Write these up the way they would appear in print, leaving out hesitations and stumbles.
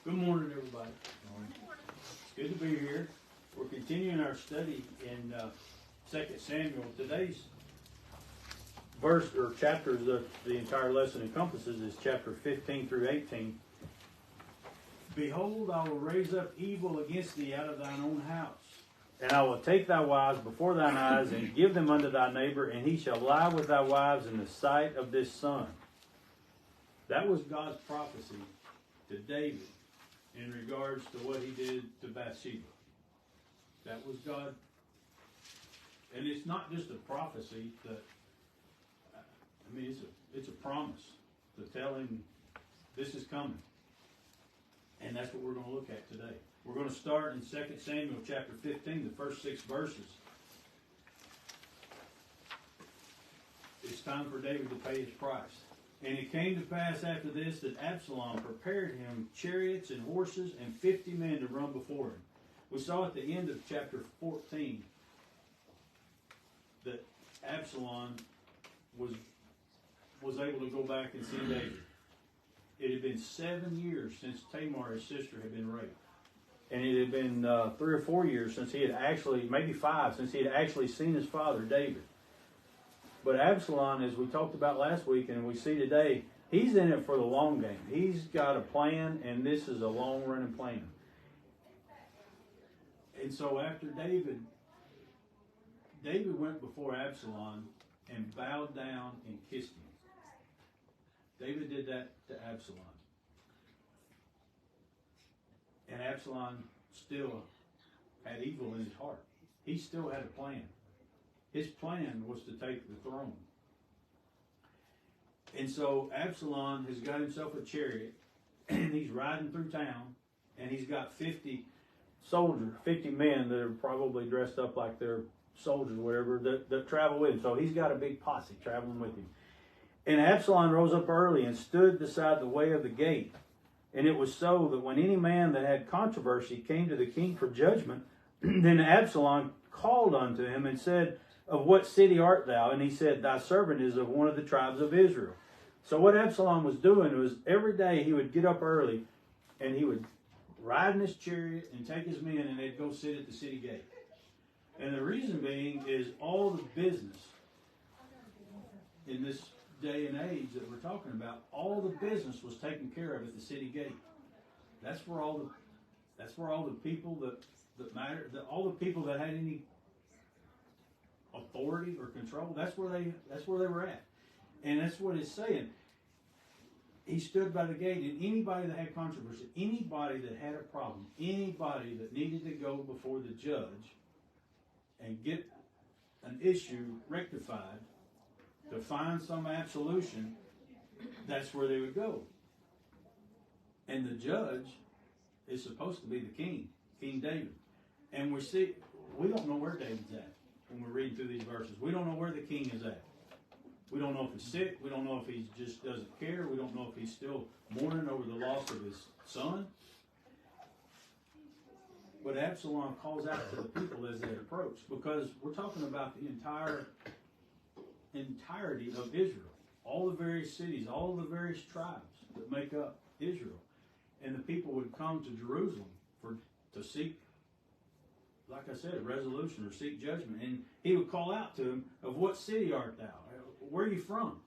Good morning, everybody. It's good to be here. We're continuing our study in 2 Samuel. Today's verse or chapters that the entire lesson encompasses is chapter 15 through 18. Behold, I will raise up evil against thee out of thine own house, and I will take thy wives before thine eyes, and give them unto thy neighbor, and he shall lie with thy wives in the sight of this sun. That was God's prophecy to David in regards to what he did to Bathsheba. That was God. And it's not just a prophecy that, it's a promise to tell him this is coming. And that's what we're going to look at today. We're going to start in 2 Samuel chapter 15, the first 6 verses. It's time for David to pay his price. And it came to pass after this that Absalom prepared him chariots and horses and 50 men to run before him. We saw at the end of chapter 14 that Absalom was able to go back and see David. It had been 7 years since Tamar, his sister, had been raped. And it had been 3 or 4 years since he had actually, maybe 5, since he had actually seen his father, David. But Absalom, as we talked about last week and we see today, he's in it for the long game. He's got a plan, and this is a long-running plan. And so after David went before Absalom and bowed down and kissed him. David did that to Absalom. And Absalom still had evil in his heart. He still had a plan. His plan was to take the throne. And so Absalom has got himself a chariot, and he's riding through town, and he's got 50 soldiers, 50 men that are probably dressed up like they're soldiers, whatever, that travel with him. So he's got a big posse traveling with him. And Absalom rose up early and stood beside the way of the gate. And it was so that when any man that had controversy came to the king for judgment, then Absalom called unto him and said, Of what city art thou? And he said, Thy servant is of one of the tribes of Israel. So what Absalom was doing was every day he would get up early and he would ride in his chariot and take his men, and they'd go sit at the city gate. And the reason being is all the business in this day and age that we're talking about, all the business was taken care of at the city gate. That's where all the people that mattered, all the people that had any authority or control, that's where they were at. And that's what it's saying. He stood by the gate, and anybody that had controversy, anybody that had a problem, anybody that needed to go before the judge and get an issue rectified to find some absolution, that's where they would go. And the judge is supposed to be the king, King David. And we don't know where David's at when we're reading through these verses. We don't know where the king is at. We don't know if he's sick. We don't know if he just doesn't care. We don't know if he's still mourning over the loss of his son. But Absalom calls out to the people as they approach, because we're talking about the entirety of Israel. All the various cities, all the various tribes that make up Israel. And the people would come to Jerusalem to seek, like I said, a resolution or seek judgment. And he would call out to them, Of what city art thou? Where are you from?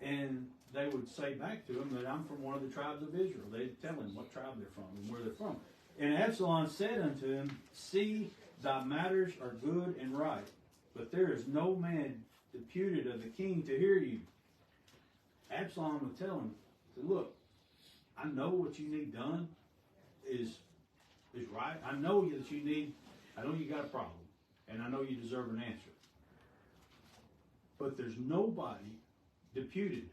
And they would say back to him that I'm from one of the tribes of Israel. They'd tell him what tribe they're from and where they're from. And Absalom said unto him, See, thy matters are good and right, but there is no man deputed of the king to hear you. Absalom would tell him, Look, I know what you need done is right. I know you got a problem, and I know you deserve an answer. But there's nobody deputed,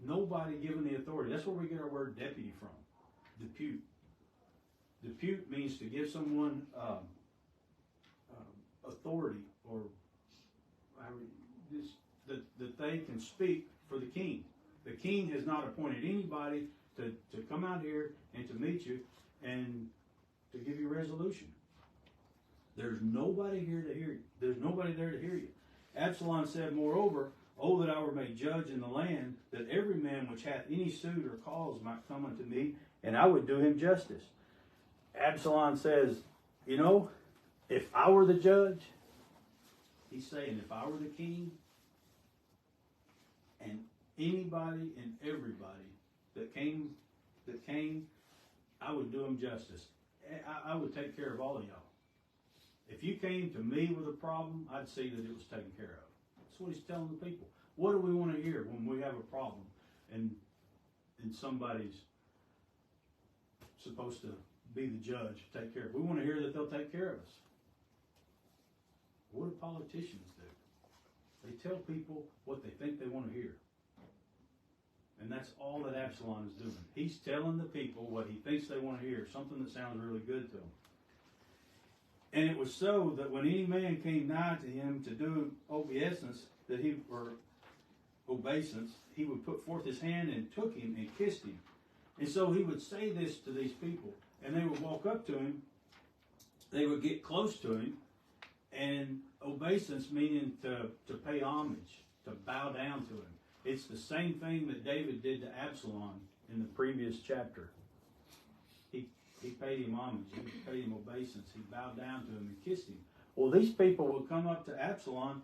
nobody given the authority. That's where we get our word deputy from, depute. Depute means to give someone authority, or that they can speak for the king. The king has not appointed anybody to come out here and to meet you and to give you resolution. There's nobody here to hear you. There's nobody there to hear you. Absalom said, Moreover, Oh, that I were made judge in the land, that every man which hath any suit or cause might come unto me, and I would do him justice. Absalom says, you know, if I were the judge, he's saying, if I were the king, and anybody and everybody that came, I would do him justice. I would take care of all of y'all. If you came to me with a problem, I'd see that it was taken care of. That's what he's telling the people. What do we want to hear when we have a problem and somebody's supposed to be the judge, take care of it? We want to hear that they'll take care of us. What do politicians do? They tell people what they think they want to hear. And that's all that Absalom is doing. He's telling the people what he thinks they want to hear, something that sounds really good to them. And it was so that when any man came nigh to him to do obeisance, obeisance, he would put forth his hand and took him and kissed him. And so he would say this to these people, and they would walk up to him, they would get close to him, and obeisance meaning to pay homage, to bow down to him. It's the same thing that David did to Absalom in the previous chapter. He paid him homage, he paid him obeisance, he bowed down to him and kissed him. Well, these people would come up to Absalom,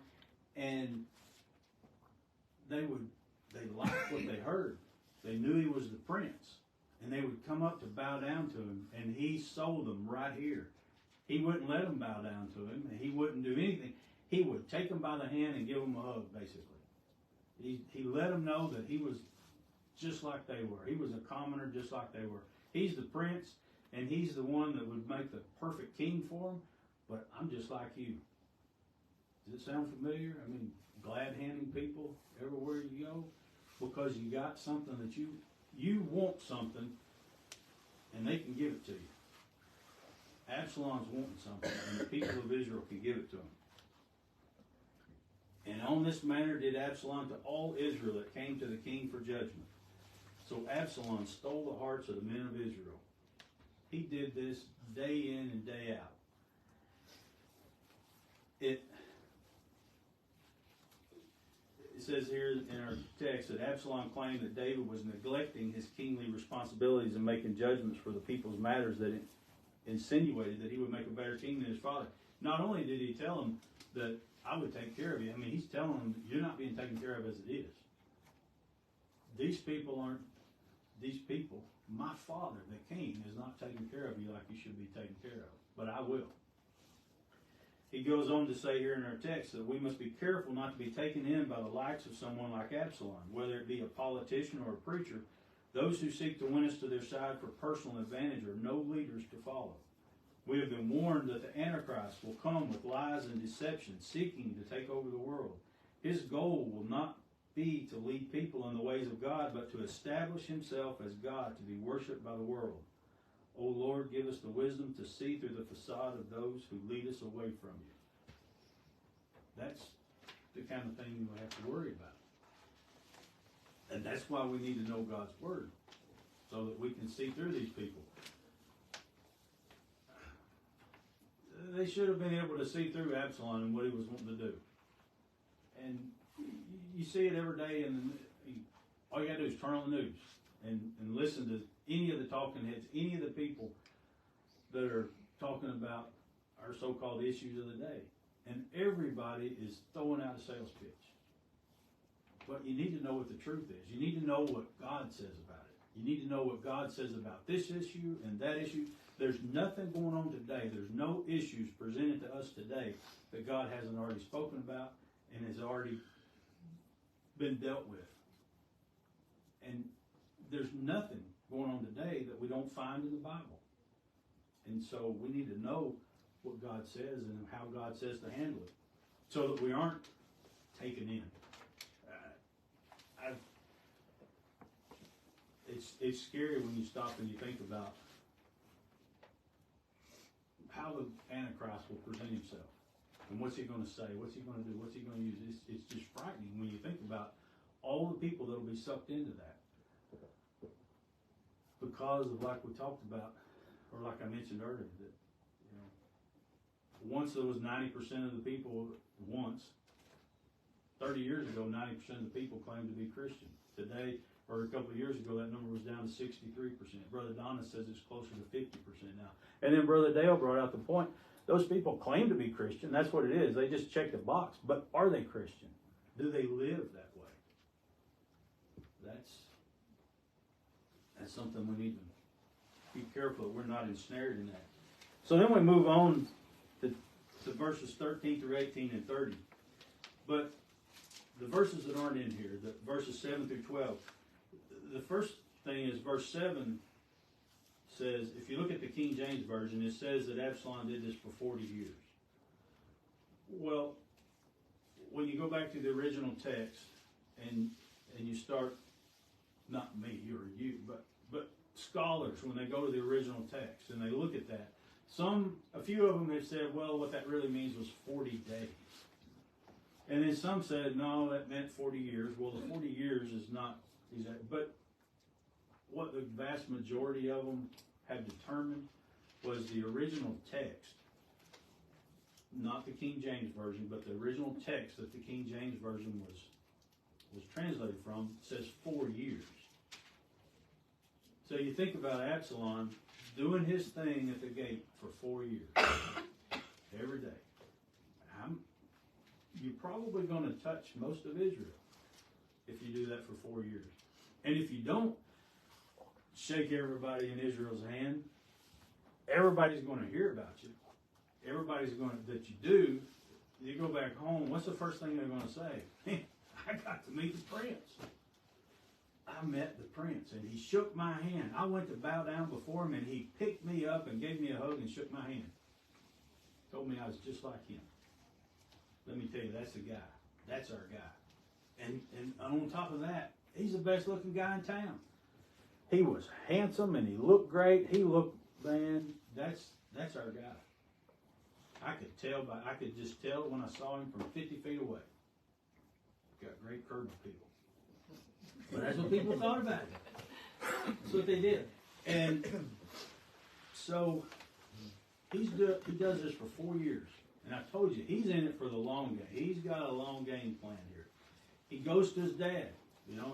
and they liked what they heard. They knew he was the prince, and they would come up to bow down to him, and he sold them right here. He wouldn't let them bow down to him, and he wouldn't do anything. He would take them by the hand and give them a hug, basically. He let them know that he was just like they were. He was a commoner just like they were. He's the prince, and he's the one that would make the perfect king for them, but I'm just like you. Does it sound familiar? I mean, glad handing people everywhere you go because you got something that you want something, and they can give it to you. Absalom's wanting something, and the people of Israel can give it to him. And on this manner did Absalom to all Israel that came to the king for judgment. So Absalom stole the hearts of the men of Israel. He did this day in and day out. It says here in our text that Absalom claimed that David was neglecting his kingly responsibilities and making judgments for the people's matters, that it insinuated that he would make a better king than his father. Not only did he tell him that I would take care of you, I mean, he's telling them you're not being taken care of as it is. These people, my father, the king, is not taking care of you like you should be taken care of, but I will. He goes on to say here in our text that we must be careful not to be taken in by the likes of someone like Absalom, whether it be a politician or a preacher. Those who seek to win us to their side for personal advantage are no leaders to follow. We have been warned that the Antichrist will come with lies and deception, seeking to take over the world. His goal will not be to lead people in the ways of God, but to establish himself as God to be worshipped by the world. O Lord, give us the wisdom to see through the facade of those who lead us away from you. That's the kind of thing you have to worry about. And that's why we need to know God's Word, so that we can see through these people. They should have been able to see through Absalom and what he was wanting to do. And you see it every day, and all you got to do is turn on the news and listen to any of the talking heads, any of the people that are talking about our so-called issues of the day. And everybody is throwing out a sales pitch. But you need to know what the truth is. You need to know what God says about it. You need to know what God says about this issue and that issue. There's nothing going on today. There's no issues presented to us today that God hasn't already spoken about and has already been dealt with. And there's nothing going on today that we don't find in the Bible. And so we need to know what God says and how God says to handle it, so that we aren't taken in. It's scary when you stop and you think about how the Antichrist will present himself. And what's he going to say? What's he going to do? What's he going to use? It's just frightening when you think about all the people that will be sucked into that. Because of, like we talked about, or like I mentioned earlier, that, you know, once there was 90% of the people, 30 years ago, 90% of the people claimed to be Christian. Today, or a couple of years ago, that number was down to 63%. Brother Donna says it's closer to 50% now. And then Brother Dale brought out the point, those people claim to be Christian. That's what it is. They just check the box. But are they Christian? Do they live that way? That's something we need to be careful that we're not ensnared in that. So then we move on to verses 13 through 18 and 30. But the verses that aren't in here, the verses 7 through 12, the first thing is verse 7 says, if you look at the King James Version, it says that Absalom did this for 40 years. Well, when you go back to the original text and you start, not me or you, but scholars, when they go to the original text and they look at that, a few of them have said, well, what that really means was 40 days. And then some said, no, that meant 40 years. Well, the 40 years is not exact. But what the vast majority of them have determined was the original text, not the King James Version, but the original text that the King James Version was translated from says 4 years. So you think about Absalom doing his thing at the gate for 4 years, every day. You're probably going to touch most of Israel if you do that for 4 years. And if you don't shake everybody in Israel's hand, everybody's going to hear about you. Everybody's going to, that you do, you go back home, what's the first thing they're going to say? I got to meet the prince. I met the prince, and he shook my hand. I went to bow down before him, and he picked me up and gave me a hug and shook my hand. Told me I was just like him. Let me tell you, that's the guy. That's our guy. And on top of that, he's the best looking guy in town. He was handsome and he looked great. He looked, man, that's our guy. I could just tell when I saw him from 50 feet away. Got great curb appeal. But that's what people thought about it. That's what they did. And so he does this for 4 years. And I told you, he's in it for the long game. He's got a long game plan here. He goes to his dad. You know,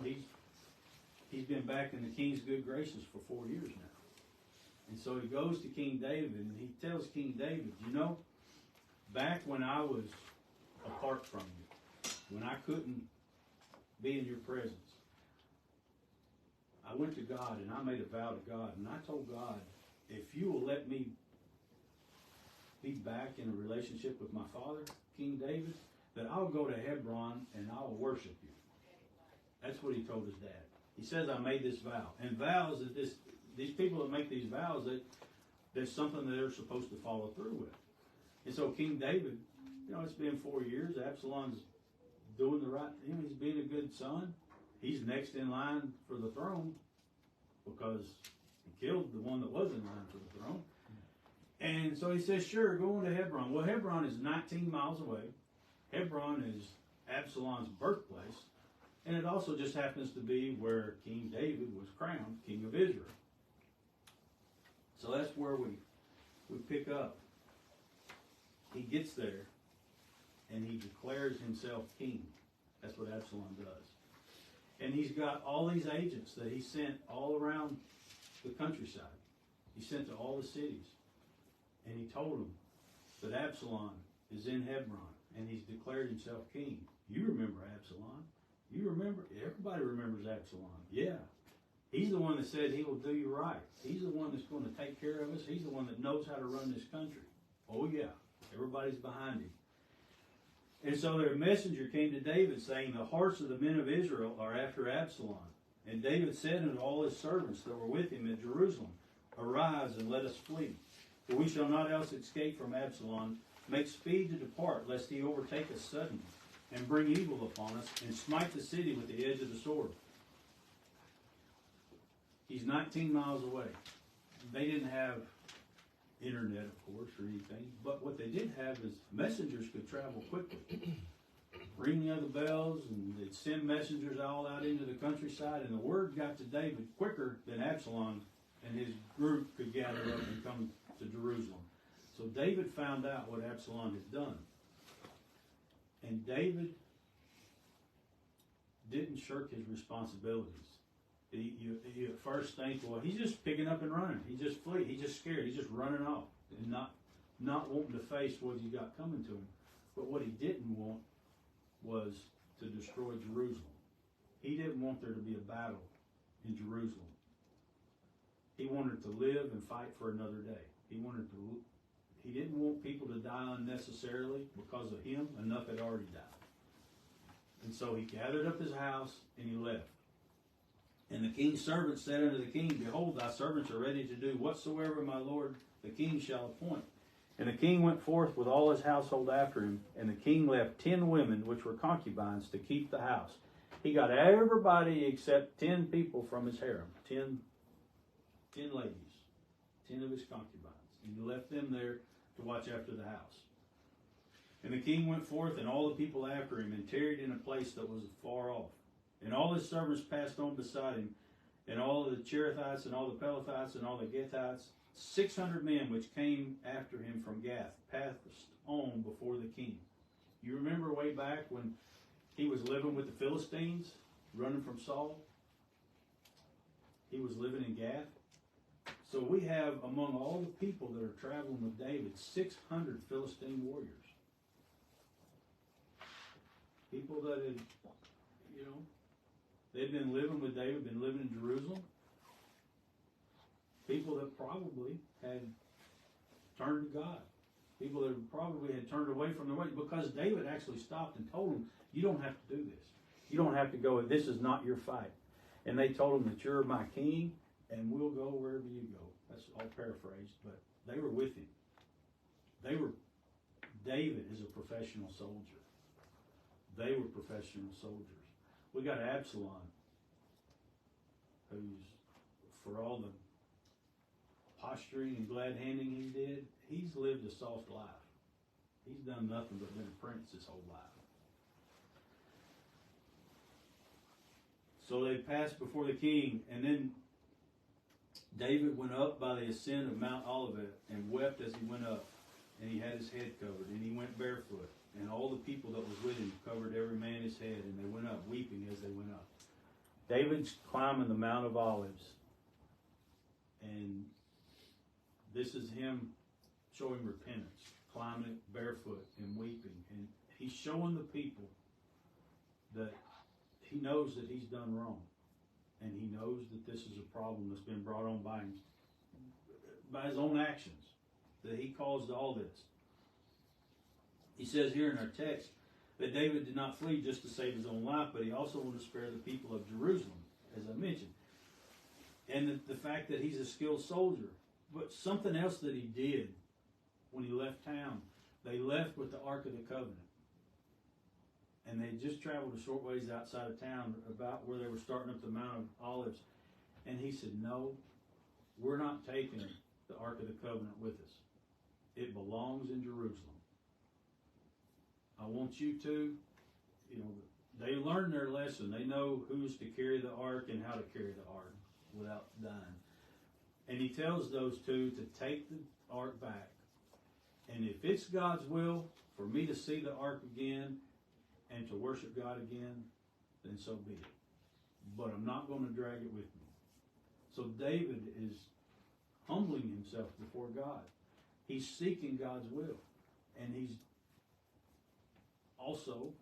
he's been back in the king's good graces for 4 years now. And so he goes to King David, and he tells King David, you know, back when I was apart from you, when I couldn't be in your presence, I went to God and I made a vow to God. And I told God, if you will let me be back in a relationship with my father, King David, that I'll go to Hebron and I'll worship you. That's what he told his dad. He says, I made this vow. And vows that these people that make these vows, that there's something that they're supposed to follow through with. And so King David, you know, it's been 4 years. Absalom's doing the right thing. He's being a good son. He's next in line for the throne because he killed the one that was in line for the throne. And so he says, sure, go on to Hebron. Well, Hebron is 19 miles away. Hebron is Absalom's birthplace. And it also just happens to be where King David was crowned king of Israel. So that's where we pick up. He gets there and he declares himself king. That's what Absalom does. And he's got all these agents that he sent all around the countryside. He sent to all the cities. And he told them that Absalom is in Hebron and he's declared himself king. You remember Absalom. You remember, everybody remembers Absalom. Yeah. He's the one that said he will do you right. He's the one that's going to take care of us. He's the one that knows how to run this country. Oh yeah. Everybody's behind him. And so their messenger came to David saying, the hearts of the men of Israel are after Absalom. And David said unto all his servants that were with him at Jerusalem, arise and let us flee. For we shall not else escape from Absalom. Make speed to depart, lest he overtake us suddenly, and bring evil upon us, and smite the city with the edge of the sword. He's 19 miles away. They didn't have internet, of course, or anything, but what they did have is messengers could travel quickly. Ring the other bells, and they'd send messengers all out into the countryside, and the word got to David quicker than Absalom and his group could gather up and come to Jerusalem. So David found out what Absalom had done. And David didn't shirk his responsibilities. You at first think, well, he's just picking up and running. He just flee. He's just scared. He's just running off and not wanting to face what he got coming to him. But what he didn't want was to destroy Jerusalem. He didn't want there to be a battle in Jerusalem. He wanted to live and fight for another day. He didn't want people to die unnecessarily because of him. Enough had already died. And so he gathered up his house and he left. And the king's servants said unto the king, Behold, thy servants are ready to do whatsoever my lord the king shall appoint. And the king went forth with all his household after him, and the king left 10 women which were concubines to keep the house. He got everybody except 10 people from his harem, 10 ladies, 10 of his concubines. And he left them there to watch after the house. And the king went forth, and all the people after him, and tarried in a place that was far off. And all his servants passed on beside him, and all the Cherethites, and all the Pelethites, and all the Gethites, 600 men which came after him from Gath, passed on before the king. You remember way back when he was living with the Philistines, running from Saul? He was living in Gath. So we have, among all the people that are traveling with David, 600 Philistine warriors. People that had, they'd been living with David, been living in Jerusalem. People that probably had turned to God. People that probably had turned away from their way, because David actually stopped and told them, you don't have to do this. You don't have to go. This is not your fight. And they told him that you're my king, and we'll go wherever you go. That's all paraphrased, but they were with him. David is a professional soldier. They were professional soldiers. We got Absalom, who's, for all the posturing and glad handing he did, he's lived a soft life. He's done nothing but been a prince his whole life. So they passed before the king, and then David went up by the ascent of Mount Olivet and wept as he went up, and he had his head covered, and he went barefoot. And all the people that was with him covered every man his head, and they went up weeping as they went up. David's climbing the Mount of Olives, and this is him showing repentance, climbing it barefoot and weeping. And he's showing the people that he knows that he's done wrong, and he knows that this is a problem that's been brought on by him, by his own actions, that he caused all this. He says here in our text that David did not flee just to save his own life, but he also wanted to spare the people of Jerusalem, as I mentioned. And the fact that he's a skilled soldier. But something else that he did when he left town, they left with the Ark of the Covenant. And they just traveled a short ways outside of town, about where they were starting up the Mount of Olives. And he said, no, we're not taking the Ark of the Covenant with us. It belongs in Jerusalem. I want you to, they learned their lesson. They know who's to carry the ark and how to carry the ark without dying. And he tells those two to take the ark back. And if it's God's will for me to see the ark again and to worship God again, then so be it. But I'm not going to drag it with me. So David is humbling himself before God. He's seeking God's will. And he's also,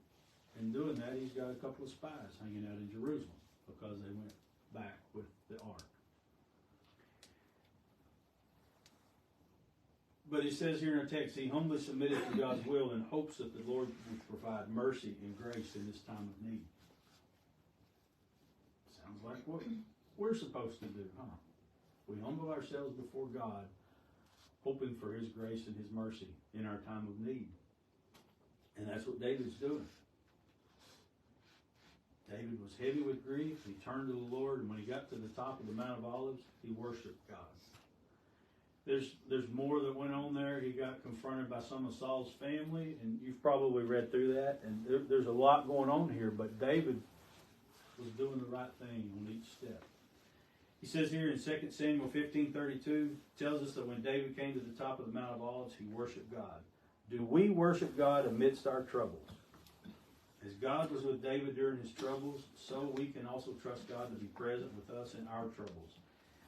in doing that, he's got a couple of spies hanging out in Jerusalem because they went back with the ark. But it says here in our text, he humbly submitted to God's will in hopes that the Lord would provide mercy and grace in this time of need. Sounds like what we're supposed to do, huh? We humble ourselves before God, hoping for his grace and his mercy in our time of need. And that's what David's doing. David was heavy with grief. He turned to the Lord, and when he got to the top of the Mount of Olives, he worshiped God. There's more that went on there. He got confronted by some of Saul's family, and you've probably read through that. And there's a lot going on here, but David was doing the right thing on each step. He says here in 2 Samuel 15:32, tells us that when David came to the top of the Mount of Olives, he worshiped God. Do we worship God amidst our troubles? As God was with David during his troubles, so we can also trust God to be present with us in our troubles.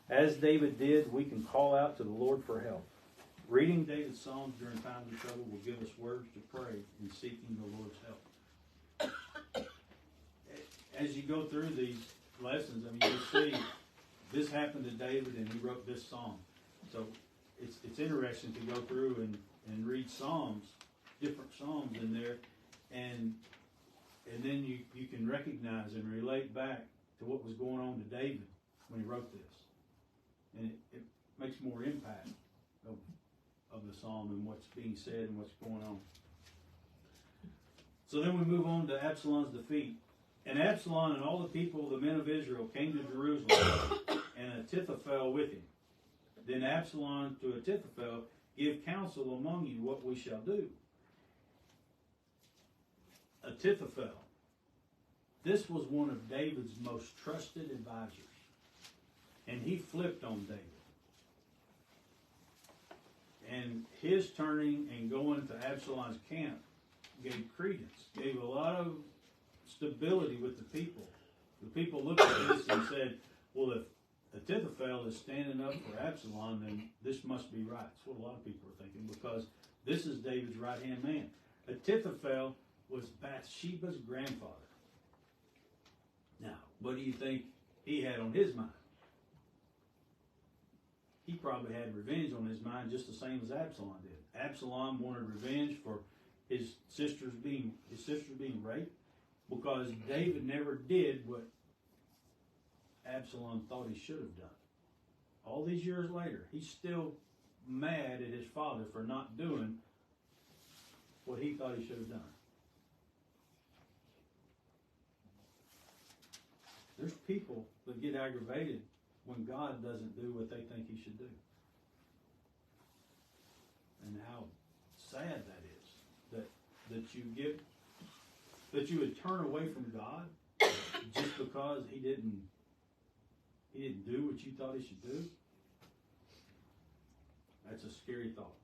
As David did, we can call out to the Lord for help. Reading David's Psalms during times of trouble will give us words to pray in seeking the Lord's help. As you go through these lessons, I mean, you see this happened to David and he wrote this psalm. So it's interesting to go through and read Psalms, different Psalms in there, and then you can recognize and relate back to what was going on to David when he wrote this. And it makes more impact of the psalm and what's being said and what's going on. So then we move on to Absalom's defeat. And Absalom and all the people, the men of Israel, came to Jerusalem, and Ahithophel with him. Then Absalom to Ahithophel, give counsel among you what we shall do. Ahithophel, this was one of David's most trusted advisors. And he flipped on David. And his turning and going to Absalom's camp gave credence, gave a lot of stability with the people. The people looked at this and said, well, if Ahithophel is standing up for Absalom, then this must be right. That's what a lot of people are thinking, because this is David's right-hand man. Ahithophel was Bathsheba's grandfather. Now, what do you think he had on his mind? He probably had revenge on his mind just the same as Absalom did. Absalom wanted revenge for his sisters being raped, because David never did what Absalom thought he should have done. All these years later, he's still mad at his father for not doing what he thought he should have done. There's people that get aggravated when God doesn't do what they think he should do. And how sad that is. That you would turn away from God just because he didn't do what you thought he should do. That's a scary thought.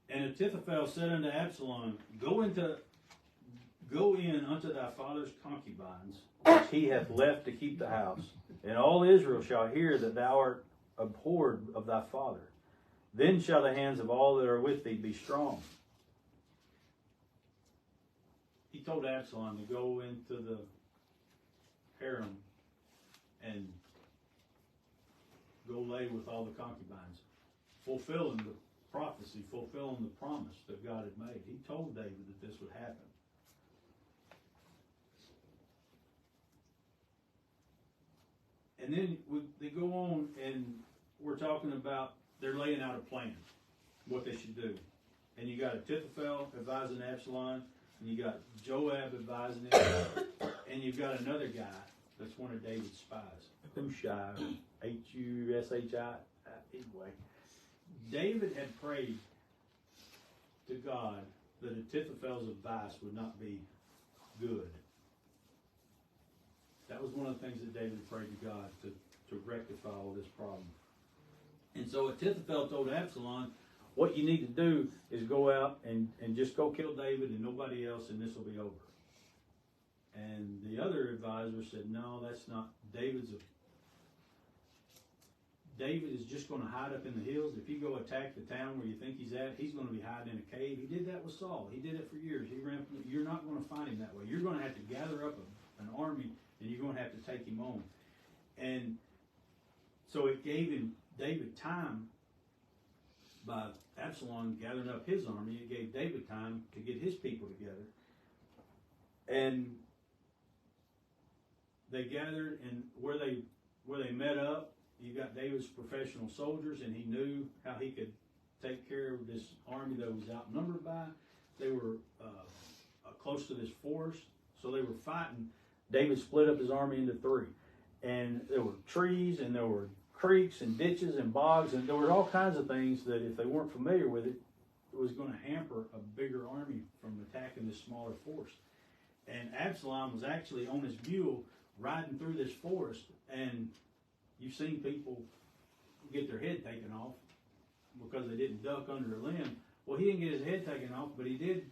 And Ahithophel said unto Absalom, Go in unto thy father's concubines, which he hath left to keep the house, and all Israel shall hear that thou art abhorred of thy father. Then shall the hands of all that are with thee be strong. He told Absalom to go into the harem and go lay with all the concubines, fulfilling the prophecy, fulfilling the promise that God had made. He told David that this would happen. And then they go on, and we're talking about they're laying out a plan, what they should do. And you got Ahithophel advising Absalom, and you got Joab advising him, and you've got another guy that's one of David's spies, Hushai, Hushai. Anyway, David had prayed to God that Ahithophel's advice would not be good. That was one of the things that David prayed to God to rectify all this problem. And so Ahithophel told Absalom, what you need to do is go out and just go kill David and nobody else, and this will be over. And the other advisor said, no, that's not. David is just going to hide up in the hills. If you go attack the town where you think he's at, he's going to be hiding in a cave. He did that with Saul. He did it for years. You're not going to find him that way. You're going to have to gather up an army, and you're going to have to take him on. And so it gave David time, by Absalom gathering up his army. It gave David time to get his people together. And they gathered, and where they met up, you got David's professional soldiers, and he knew how he could take care of this army that was outnumbered by. They were close to this forest, so they were fighting. David split up his army into three. And there were trees, and there were creeks and ditches and bogs, and there were all kinds of things that if they weren't familiar with it, it was going to hamper a bigger army from attacking this smaller force. And Absalom was actually on his mule riding through this forest, and you've seen people get their head taken off because they didn't duck under a limb. Well, he didn't get his head taken off, but he did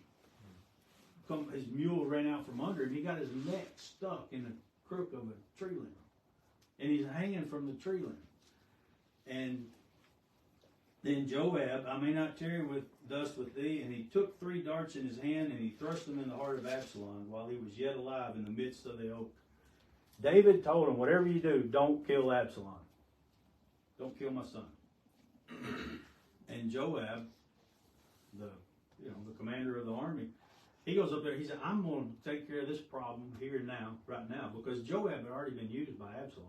his mule ran out from under him. He got his neck stuck in the crook of a tree limb. And he's hanging from the tree limb. And then Joab, I may not tarry with thus with thee, and he took 3 darts in his hand, and he thrust them in the heart of Absalom while he was yet alive in the midst of the oak. David told him, whatever you do, don't kill Absalom. Don't kill my son. And Joab, the commander of the army, he goes up there. He said, I'm going to take care of this problem here and now, right now, because Joab had already been used by Absalom.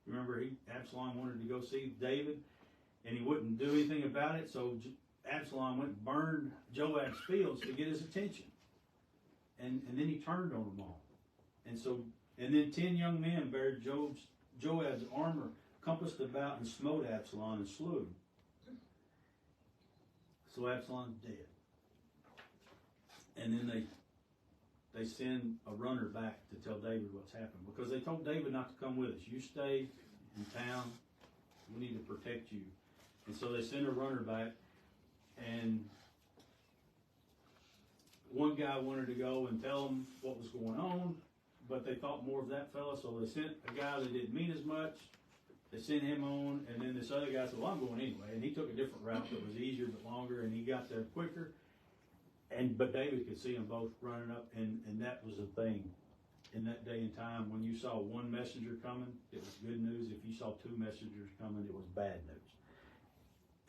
Remember, Absalom wanted to go see David, and he wouldn't do anything about it, so Absalom went and burned Joab's fields to get his attention. And then he turned on them all. And then 10 young men bare Joab's armor, compassed about and smote Absalom and slew him. So Absalom's dead. And then they send a runner back to tell David what's happened, because they told David not to come with us. You stay in town. We need to protect you. And so they send a runner back, and one guy wanted to go and tell them what was going on, but they thought more of that fella, so they sent a guy that didn't mean as much. They sent him on, and then this other guy said, well, I'm going anyway. And he took a different route that was easier but longer, and he got there quicker. But David could see them both running up, and that was the thing. In that day and time, when you saw one messenger coming, it was good news. If you saw 2 messengers coming, it was bad news.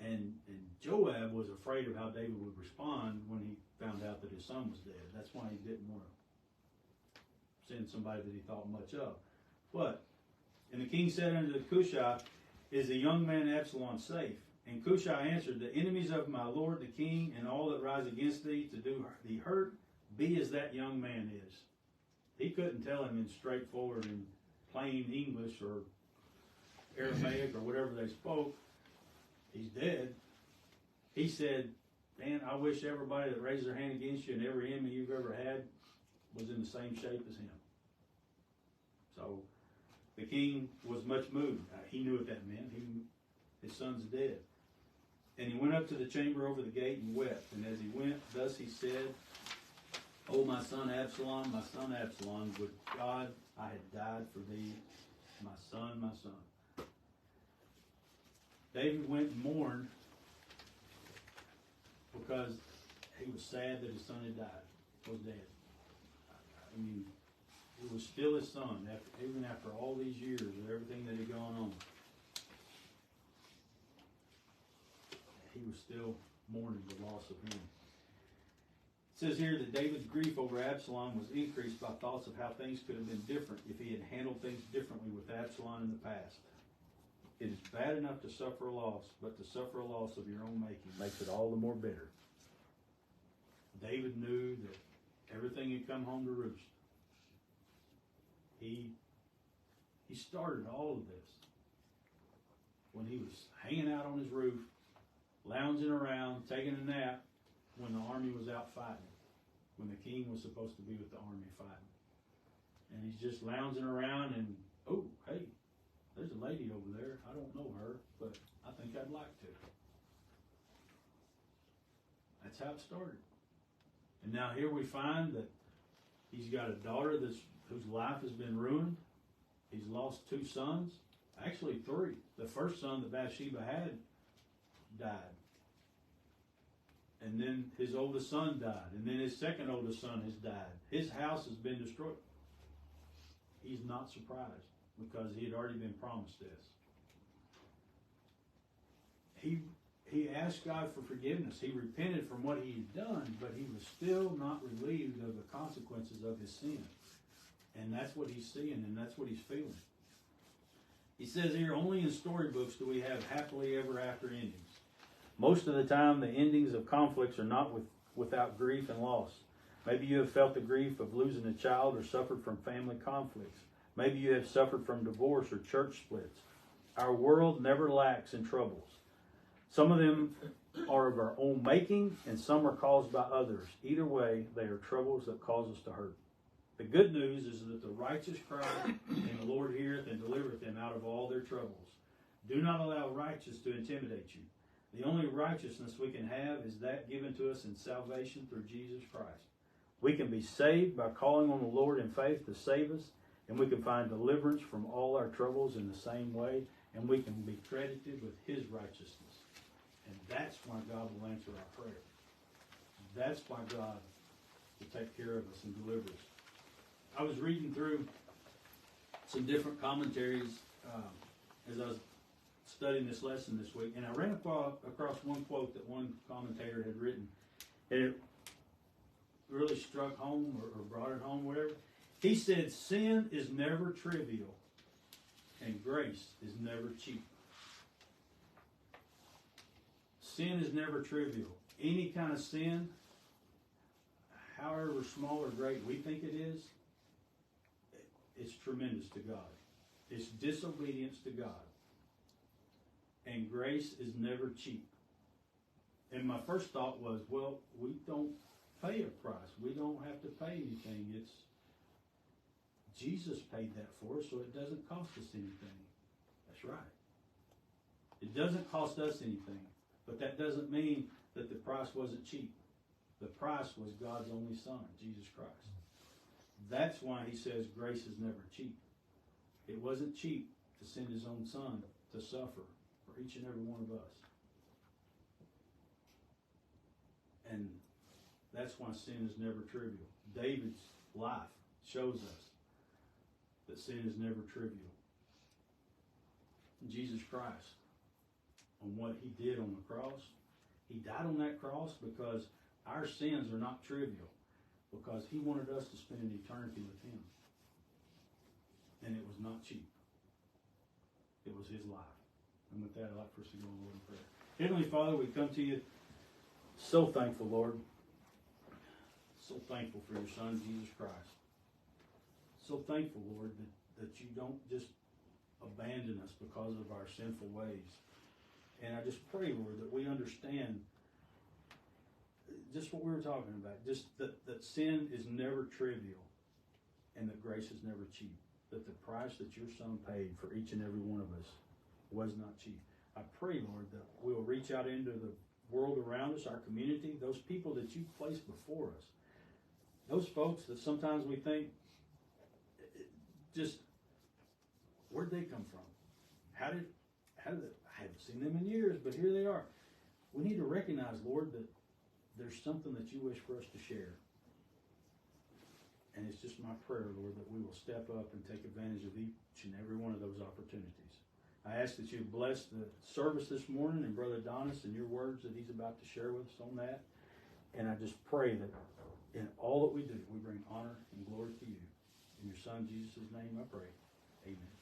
And Joab was afraid of how David would respond when he found out that his son was dead. That's why he didn't want to send somebody that he thought much of. And the king said unto Cushai, is the young man Absalom safe? And Cushai answered, the enemies of my lord the king, and all that rise against thee to do thee hurt, be as that young man is. He couldn't tell him in straightforward and plain English or Aramaic or whatever they spoke. He's dead. He said, man, I wish everybody that raised their hand against you and every enemy you've ever had was in the same shape as him. So the king was much moved. He knew what that meant. His son's dead. And he went up to the chamber over the gate and wept. And as he went, thus he said, O my son Absalom, would God I had died for thee, my son, my son. David went and mourned because he was sad that his son had died, was dead. I mean, it was still his son, even after all these years of everything that had gone on. He was still mourning the loss of him. It says here that David's grief over Absalom was increased by thoughts of how things could have been different if he had handled things differently with Absalom in the past. It is bad enough to suffer a loss, but to suffer a loss of your own making makes it all the more bitter. David knew that everything had come home to roost. He started all of this when he was hanging out on his roof, lounging around, taking a nap, when the army was out fighting, when the king was supposed to be with the army fighting. And he's just lounging around and, oh, hey, there's a lady over there. I don't know her, but I think I'd like to. That's how it started. And now here we find that he's got a daughter whose life has been ruined. He's lost 2 sons, actually 3. The first son that Bathsheba had died. And then his oldest son died. And then his second oldest son has died. His house has been destroyed. He's not surprised because he had already been promised this. He asked God for forgiveness. He repented from what he had done, but he was still not relieved of the consequences of his sin. And that's what he's seeing, and that's what he's feeling. He says here, only in storybooks do we have happily ever after endings. Most of the time, the endings of conflicts are not without grief and loss. Maybe you have felt the grief of losing a child or suffered from family conflicts. Maybe you have suffered from divorce or church splits. Our world never lacks in troubles. Some of them are of our own making, and some are caused by others. Either way, they are troubles that cause us to hurt. The good news is that the righteous cry, and the Lord heareth and delivereth them out of all their troubles. Do not allow righteousness to intimidate you. The only righteousness we can have is that given to us in salvation through Jesus Christ. We can be saved by calling on the Lord in faith to save us, and we can find deliverance from all our troubles in the same way, and we can be credited with His righteousness. And that's why God will answer our prayer. That's why God will take care of us and deliver us. I was reading through some different commentaries as I was studying this lesson this week, and I ran across one quote that one commentator had written, and it really struck home or brought it home, whatever. He said, sin is never trivial, and grace is never cheap. Sin is never trivial. Any kind of sin, however small or great we think it is, it's tremendous to God. It's disobedience to God. And grace is never cheap. And my first thought was, well, we don't pay a price. We don't have to pay anything. It's Jesus paid that for us, so it doesn't cost us anything. That's right. It doesn't cost us anything. But that doesn't mean that the price wasn't cheap. The price was God's only Son, Jesus Christ. That's why He says grace is never cheap. It wasn't cheap to send His own Son to suffer for each and every one of us. And that's why sin is never trivial. David's life shows us that sin is never trivial. Jesus Christ, on what He did on the cross, He died on that cross because our sins are not trivial, because He wanted us to spend an eternity with Him. And it was not cheap. It was His life. And with that, I'd like for us to go on Lord in prayer. Heavenly Father, we come to You so thankful, Lord. So thankful for Your Son, Jesus Christ. So thankful, Lord, that You don't just abandon us because of our sinful ways. And I just pray, Lord, that we understand just what we were talking about, just that sin is never trivial and that grace is never cheap. That the price that Your Son paid for each and every one of us was not cheap. I pray, Lord, that we'll reach out into the world around us, our community, those people that You've placed before us. Those folks that sometimes we think, just, where'd they come from? How did I haven't seen them in years, but here they are. We need to recognize, Lord, that there's something that You wish for us to share. And it's just my prayer, Lord, that we will step up and take advantage of each and every one of those opportunities. I ask that You bless the service this morning and Brother Donis and Your words that he's about to share with us on that. And I just pray that in all that we do, we bring honor and glory to You. In Your Son, Jesus' name, I pray. Amen.